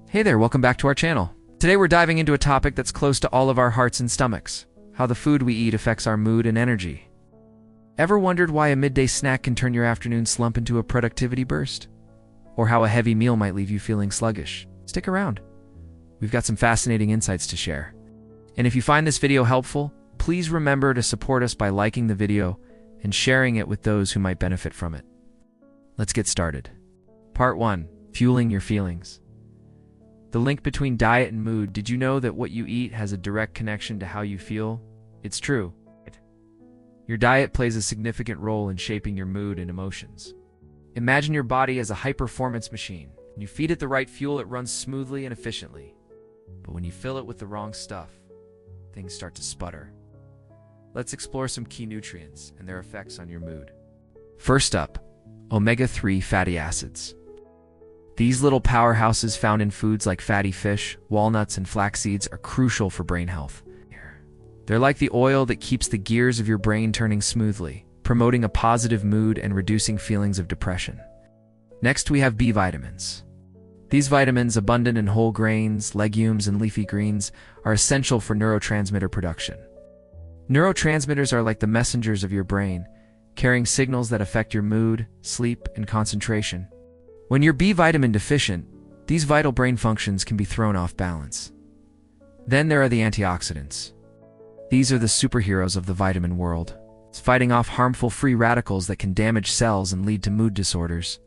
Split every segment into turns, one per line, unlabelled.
Hey there, welcome back to our channel. Today we're diving into a topic that's close to all of our hearts and stomachs: how the food we eat affects our mood and energy. Ever wondered why a midday snack can turn your afternoon slump into a productivity burst? Or how a heavy meal might leave you feeling sluggish? Stick around. We've got some fascinating insights to share. And if you find this video helpful, please remember to support us by liking the video and sharing it with those who might benefit from it. Let's get started. Part 1. Fueling your feelings. The link between diet and mood. Did you know that what you eat has a direct connection to how you feel? It's true. Your diet plays a significant role in shaping your mood and emotions. Imagine your body as a high-performance machine. When you feed it the right fuel, it runs smoothly and efficiently. But when you fill it with the wrong stuff, things start to sputter. Let's explore some key nutrients and their effects on your mood. First up, omega-3 fatty acids. These little powerhouses found in foods like fatty fish, walnuts, and flax seeds are crucial for brain health. They're like the oil that keeps the gears of your brain turning smoothly, promoting a positive mood and reducing feelings of depression. Next, we have B vitamins. These vitamins, abundant in whole grains, legumes, and leafy greens, are essential for neurotransmitter production. Neurotransmitters are like the messengers of your brain, carrying signals that affect your mood, sleep, and concentration. When you're B vitamin deficient, these vital brain functions can be thrown off balance. Then there are the antioxidants. These are the superheroes of the vitamin world, fighting off harmful free radicals that can damage cells and lead to mood disorders.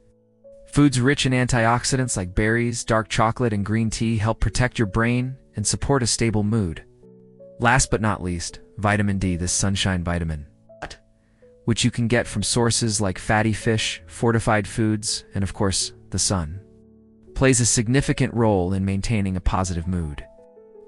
Foods rich in antioxidants like berries, dark chocolate, and green tea help protect your brain and support a stable mood. Last but not least, vitamin D, this sunshine vitamin, which you can get from sources like fatty fish, fortified foods, and of course, the sun, plays a significant role in maintaining a positive mood.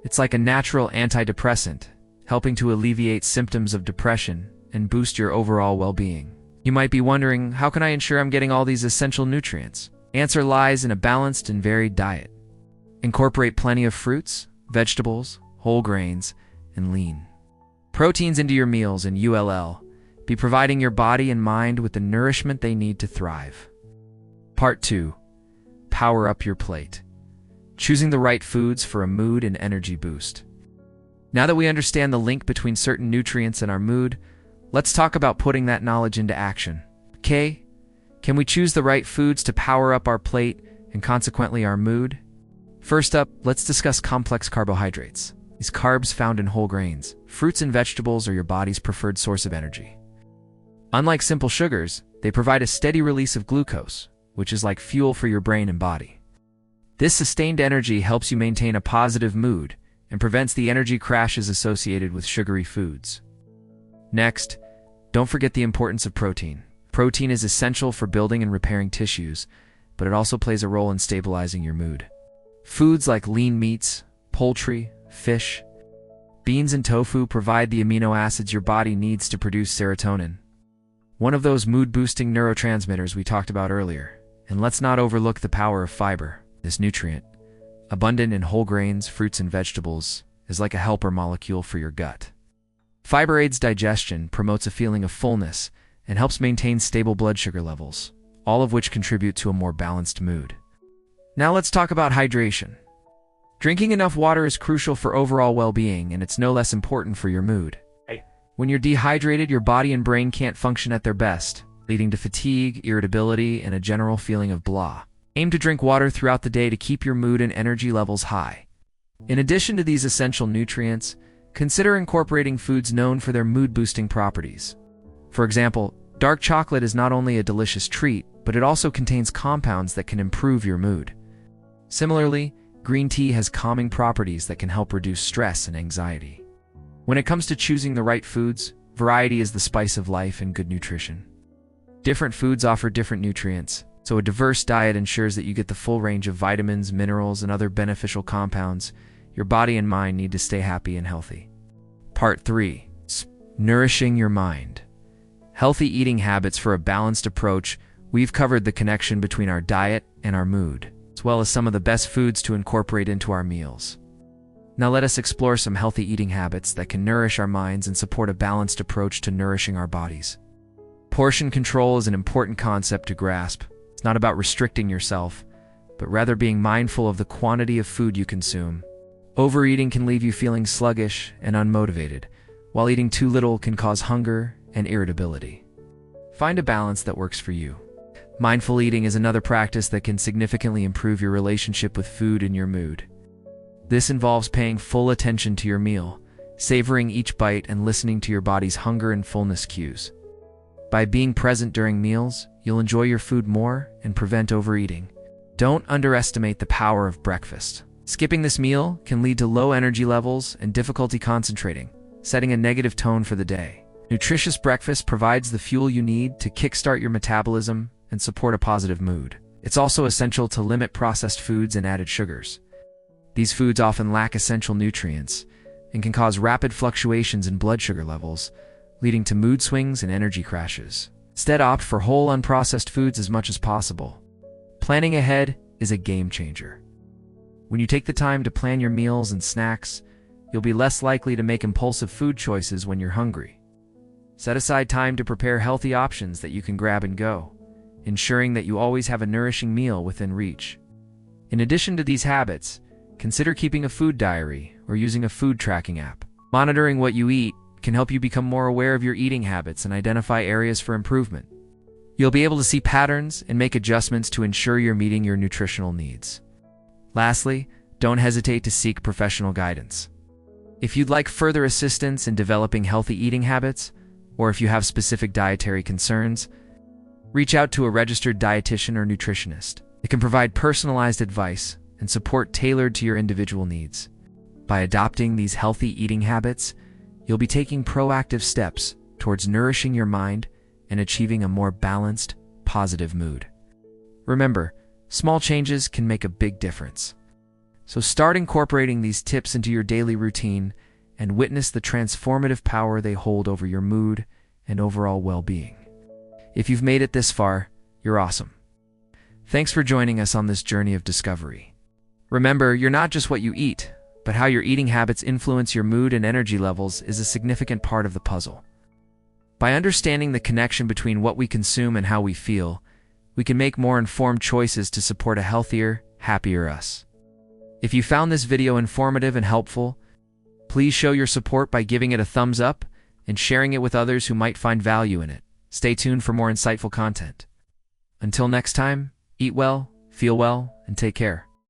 It's like a natural antidepressant, helping to alleviate symptoms of depression and boost your overall well-being. You might be wondering, how can I ensure I'm getting all these essential nutrients? Answer lies in a balanced and varied diet. Incorporate plenty of fruits, vegetables, whole grains, and lean proteins into your meals, and you'll be providing your body and mind with the nourishment they need to thrive. Part 2. Power up your plate. Choosing the right foods for a mood and energy boost. Now that we understand the link between certain nutrients and our mood, let's talk about putting that knowledge into action. Okay? Can we choose the right foods to power up our plate and consequently our mood? First up, let's discuss complex carbohydrates. These carbs found in whole grains, fruits, and vegetables are your body's preferred source of energy. Unlike simple sugars, they provide a steady release of glucose, which is like fuel for your brain and body. This sustained energy helps you maintain a positive mood and prevents the energy crashes associated with sugary foods. Next, don't forget the importance of protein. Protein is essential for building and repairing tissues, but it also plays a role in stabilizing your mood. Foods like lean meats, poultry, fish, beans, and tofu provide the amino acids your body needs to produce serotonin, one of those mood-boosting neurotransmitters we talked about earlier. And let's not overlook the power of fiber. This nutrient, abundant in whole grains, fruits, and vegetables, is like a helper molecule for your gut. Fiber aids digestion, promotes a feeling of fullness, and helps maintain stable blood sugar levels, all of which contribute to a more balanced mood. Now let's talk about hydration. Drinking enough water is crucial for overall well-being, and it's no less important for your mood. When you're dehydrated, your body and brain can't function at their best, leading to fatigue, irritability, and a general feeling of blah. Aim to drink water throughout the day to keep your mood and energy levels high. In addition to these essential nutrients, consider incorporating foods known for their mood-boosting properties. For example, dark chocolate is not only a delicious treat, but it also contains compounds that can improve your mood. Similarly, green tea has calming properties that can help reduce stress and anxiety. When it comes to choosing the right foods, variety is the spice of life and good nutrition. Different foods offer different nutrients, so a diverse diet ensures that you get the full range of vitamins, minerals, and other beneficial compounds your body and mind need to stay happy and healthy. Part 3. Nourishing your mind. Healthy eating habits for a balanced approach. We've covered the connection between our diet and our mood, as well as some of the best foods to incorporate into our meals. Now let us explore some healthy eating habits that can nourish our minds and support a balanced approach to nourishing our bodies. Portion control is an important concept to grasp. It's not about restricting yourself, but rather being mindful of the quantity of food you consume. Overeating can leave you feeling sluggish and unmotivated, while eating too little can cause hunger and irritability. Find a balance that works for you. Mindful eating is another practice that can significantly improve your relationship with food and your mood. This involves paying full attention to your meal, savoring each bite, and listening to your body's hunger and fullness cues. By being present during meals, you'll enjoy your food more and prevent overeating. Don't underestimate the power of breakfast. Skipping this meal can lead to low energy levels and difficulty concentrating, setting a negative tone for the day. Nutritious breakfast provides the fuel you need to kickstart your metabolism and support a positive mood. It's also essential to limit processed foods and added sugars. These foods often lack essential nutrients and can cause rapid fluctuations in blood sugar levels, leading to mood swings and energy crashes. Instead, opt for whole, unprocessed foods as much as possible. Planning ahead is a game changer. When you take the time to plan your meals and snacks, you'll be less likely to make impulsive food choices when you're hungry. Set aside time to prepare healthy options that you can grab and go, ensuring that you always have a nourishing meal within reach. In addition to these habits, consider keeping a food diary or using a food tracking app. Monitoring what you eat can help you become more aware of your eating habits and identify areas for improvement. You'll be able to see patterns and make adjustments to ensure you're meeting your nutritional needs. Lastly, don't hesitate to seek professional guidance. If you'd like further assistance in developing healthy eating habits, or if you have specific dietary concerns, reach out to a registered dietitian or nutritionist. It can provide personalized advice and support tailored to your individual needs. By adopting these healthy eating habits, you'll be taking proactive steps towards nourishing your mind and achieving a more balanced, positive mood. Remember, small changes can make a big difference. So start incorporating these tips into your daily routine and witness the transformative power they hold over your mood and overall well-being. If you've made it this far, you're awesome. Thanks for joining us on this journey of discovery. Remember, you're not just what you eat, but how your eating habits influence your mood and energy levels is a significant part of the puzzle. By understanding the connection between what we consume and how we feel, we can make more informed choices to support a healthier, happier us. If you found this video informative and helpful, please show your support by giving it a thumbs up and sharing it with others who might find value in it. Stay tuned for more insightful content. Until next time, eat well, feel well, and take care.